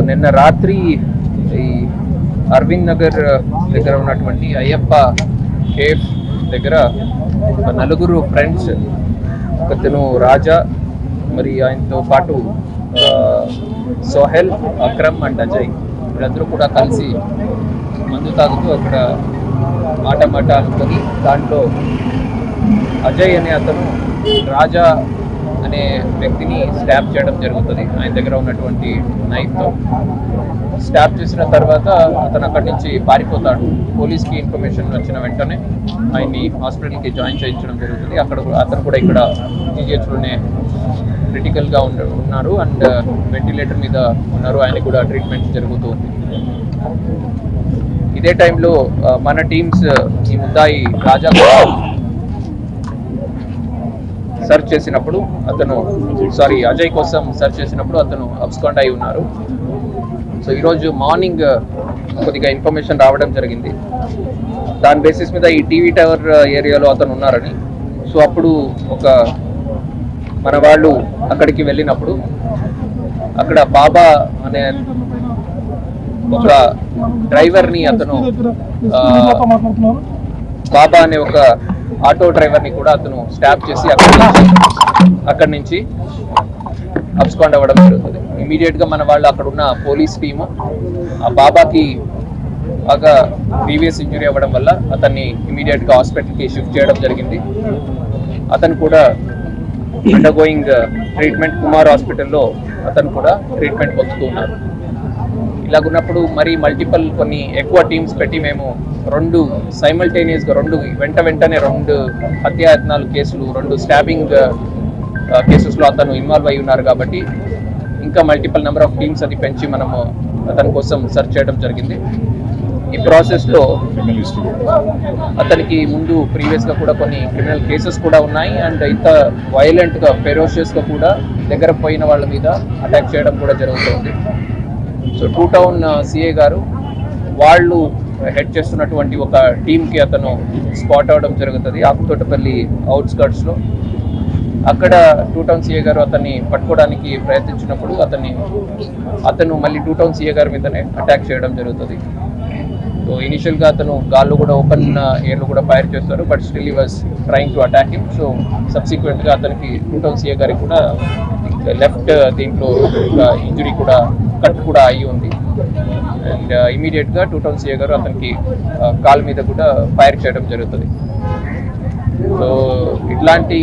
నిన్న రాత్రి ఈ అరవింద్ నగర్ దగ్గర ఉన్నటువంటి అయ్యప్ప కేఫ్ దగ్గర నలుగురు ఫ్రెండ్స్, ఒకతను రాజా, మరి ఆయనతో పాటు సోహెల్, అక్రమ్ అండ్ అజయ్, వీళ్ళందరూ కూడా కలిసి మందు తాగుతూ అక్కడ మాట అనుకొని దాంట్లో అజయ్ అనే అతను రాజా అనే వ్యక్తిని స్టాప్ చేయడం జరుగుతుంది. ఆయన దగ్గర ఉన్నటువంటి నైఫ్తో స్టాప్ చేసిన తర్వాత అతను అక్కడి నుంచి పారిపోతాడు. పోలీస్కి ఇన్ఫర్మేషన్ వచ్చిన వెంటనే ఆయన్ని హాస్పిటల్కి జాయిన్ చేయించడం జరుగుతుంది. అతను కూడా ఇక్కడ జీజీహెచ్లోనే క్రిటికల్గా ఉన్నారు అండ్ వెంటిలేటర్ మీద ఉన్నారు. ఆయన కూడా ట్రీట్మెంట్ జరుగుతుంది. ఇదే టైంలో మన టీమ్స్ ఈ ముద్దాయి రాజా సర్చ్ చేసినప్పుడు అజయ్ కోసం సర్చ్ చేసినప్పుడు అతను అబ్స్కాండ్ అయి ఉన్నారు. సో ఈరోజు మార్నింగ్ కొద్దిగా ఇన్ఫర్మేషన్ రావడం జరిగింది. దాని బేసిస్ మీద ఈ టీవీ టవర్ ఏరియాలో అతను ఉన్నారని. సో అప్పుడు మన వాళ్ళు అక్కడికి వెళ్ళినప్పుడు అక్కడ బాబా అనే ఒక డ్రైవర్ని బాబా అనే ఒక ఆటో డ్రైవర్ని కూడా అతను స్టాప్ చేసి అక్కడి నుంచి అబ్స్కాండ్ అవ్వడం జరుగుతుంది. ఇమీడియట్గా మన వాళ్ళు అక్కడ ఉన్న పోలీస్ టీము ఆ బాబాకి బాగా ప్రీవియస్ ఇంజురీ అవ్వడం వల్ల అతన్ని ఇమీడియట్గా హాస్పిటల్కి షిఫ్ట్ చేయడం జరిగింది. అతను కూడా అండర్గోయింగ్ ట్రీట్మెంట్ కుమార్ హాస్పిటల్లో అతను కూడా ట్రీట్మెంట్ పొందుతూ ఉన్నారు. ఇలాగున్నప్పుడు మరి మల్టిపల్ కొన్ని ఎక్కువ టీమ్స్ పెట్టి మేము సైమల్టేనియస్గా వెంటనే రెండు హత్యాయత్నాలు కేసులు, 2 స్టాబింగ్ కేసెస్లో అతను ఇన్వాల్వ్ అయి ఉన్నారు. కాబట్టి ఇంకా మల్టిపల్ నెంబర్ ఆఫ్ టీమ్స్ అది పెంచి మనము అతని కోసం సెర్చ్ చేయడం జరిగింది. ఈ ప్రాసెస్లో అతనికి ముందు ప్రీవియస్గా కూడా కొన్ని క్రిమినల్ కేసెస్ కూడా ఉన్నాయి అండ్ ఇంత వైలెంట్గా ఫెరోషియస్గా కూడా దగ్గర పోయిన వాళ్ళ మీద అటాక్ చేయడం కూడా జరుగుతుంది. సో 2 టౌన్ సిఏ గారు వాళ్ళు హెడ్ చేస్తున్నటువంటి ఒక టీంకి అతను స్పాట్ అవ్వడం జరుగుతుంది ఆకుతోటపల్లి అవుట్స్కర్ట్స్లో. అక్కడ 2 టౌన్ సిఏ గారు అతన్ని పట్టుకోవడానికి ప్రయత్నించినప్పుడు అతను మళ్ళీ 2 టౌన్ సిఏ గారి మీదనే అటాక్ చేయడం జరుగుతుంది. సో ఇనిషియల్గా అతను గాల్లో కూడా ఓపెన్ ఎయిర్లో కూడా ఫైర్ చేస్తారు, but still he was trying to attack him. So సబ్సిక్వెంట్గా అతనికి 2 టౌన్ సిఏ గారికి కూడా లెఫ్ట్ దీంట్లో ఇంజురీ కూడా కట్ కూడా అయ్యి ఉంది. అండ్ ఇమీడియట్గా 2 టౌన్ సిఏ గారు అతనికి కాల్ మీద కూడా ఫైర్ చేయడం జరుగుతుంది. సో ఇట్లాంటి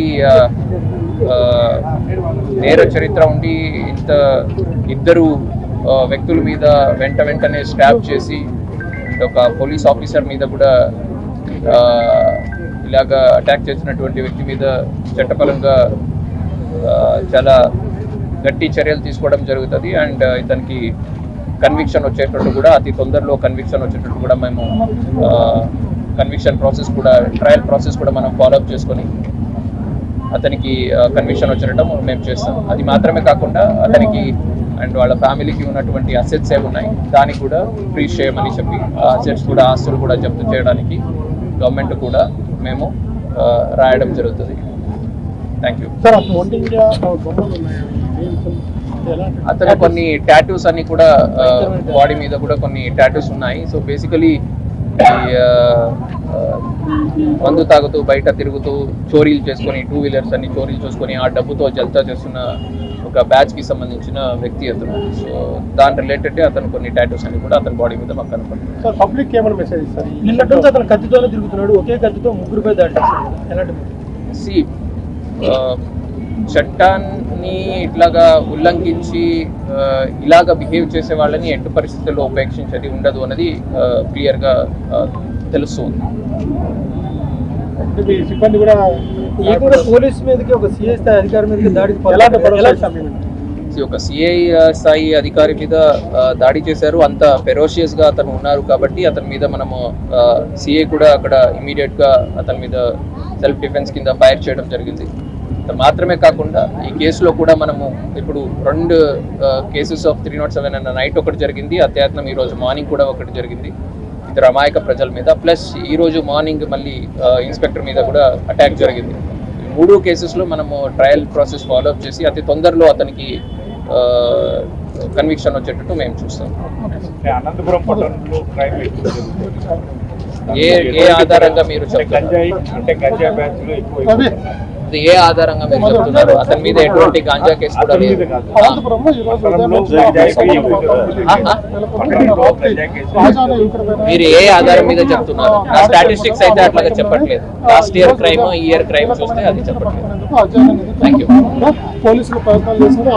నేర చరిత్ర ఉండి ఇద్దరు వ్యక్తుల మీద వెంటనే స్టాప్ చేసి ఒక పోలీస్ ఆఫీసర్ మీద కూడా ఇలాగా అటాక్ చేసినటువంటి వ్యక్తి మీద చట్టపరంగా చాలా గట్టి చర్యలు తీసుకోవడం జరుగుతుంది. అండ్ ఇతనికి కన్విక్షన్ వచ్చేటట్టు కూడా అతి తొందరలో కన్విక్షన్ వచ్చేటట్టు కూడా మేము కన్విక్షన్ ప్రాసెస్ కూడా ట్రయల్ ప్రాసెస్ కూడా మనం ఫాలోఅప్ చేసుకొని అతనికి కన్విక్షన్ వచ్చేటట్టు మేము చేస్తాం. అది మాత్రమే కాకుండా అతనికి అండ్ వాళ్ళ ఫ్యామిలీకి ఉన్నటువంటి అసెట్స్ ఏమి ఉన్నాయి దానికి కూడా ఫ్రీజ్ చేయమని చెప్పి అసెట్స్ కూడా ఆస్తులు కూడా జప్తు చేయడానికి గవర్నమెంట్ కూడా మేము రాయడం జరుగుతుంది. Thank you. అతను కొన్ని టాటూస్ అన్ని కూడా బాడీ మీద కూడా కొన్ని టాటూస్ ఉన్నాయి. సో బేసికలీ మందు తాగుతూ బయట తిరుగుతూ చోరీలు చేసుకొని 2 వీలర్స్ అన్ని చోరీలు చేసుకొని ఆ డబ్బుతో జల్తా చేస్తున్న ఒక బ్యాచ్కి సంబంధించిన వ్యక్తి అతను. సో దాని రిలేటెడ్ అతను కొన్ని టాటూస్ అన్ని కూడా అతని బాడీ మీద మాకు కనపడుతుంది. సార్ పబ్లిక్ ఏమైనా మెసేజ్ ఇస్తారు? నిన్నటి నుంచి అతను కత్తితోనే తిరుగుతున్నాడు, ఒకే కత్తితో 3 దాడి చేస్తాడు. ఎలాంటి చట్టాన్ని ఇట్లాగా ఉల్లంఘించి ఇలాగా బిహేవ్ చేసే వాళ్ళని ఎట్టి పరిస్థితుల్లో ఉపేక్షించేది ఉండదు అన్నది క్లియర్గా తెలుస్తుంది. సిబ్బంది కూడా పోలీస్ మీదకి ఒక సిఐ స్థాయి అధికారి మీదకి దాడి ఒక సిఐ స్థాయి అధికారి మీద దాడి చేశారు. అంత ఫెరోషియస్గా అతను ఉన్నారు కాబట్టి అతని మీద మనము సిఐ కూడా అక్కడ ఇమీడియట్గా అతని మీద సెల్ఫ్ డిఫెన్స్ కింద ఫైర్ చేయడం జరిగింది. మాత్రమే కాకుండా ఈ కేసులో కూడా మనము ఇప్పుడు 2 కేసెస్ ఆఫ్ 307 అన్న నైట్ ఒకటి జరిగింది, అత్యాయత్నం ఈరోజు మార్నింగ్ కూడా ఒకటి జరిగింది ఇద్దరు అమాయక ప్రజల మీద. ప్లస్ ఈరోజు మార్నింగ్ మళ్ళీ ఇన్స్పెక్టర్ మీద కూడా అటాక్ జరిగింది. 3 కేసెస్లో మనము ట్రయల్ ప్రాసెస్ ఫాలోఅప్ చేసి అతి తొందరలో అతనికి కన్విక్షన్ వచ్చేటట్టు మేము చూస్తాం. అనంతపురం పట్టణంలో క్రైమ్ ఎక్కువ జరుగుతుంది. ఏ ఆధారంగా మీరు చెప్తున్నారు? గంజాయి అంటే గంజాయి బ్యాచ్లు ఎక్కువ. అది ఏ ఆధారంగా మీరు చెప్తున్నారు? అతని మీద ఎటువంటి గాంజా కేసు కూడా లేదు. మీరు ఏ ఆధారం మీద చెప్తున్నారు? నా స్టాటిస్టిక్స్ అయితే అట్లాగా చెప్పట్లేదు. లాస్ట్ ఇయర్ క్రైమ్, ఈ ఇయర్ క్రైమ్ చూస్తే అది చెప్పట్లేదు. Thank you. పోలీసులు ప్రయత్నాలు చేశారు.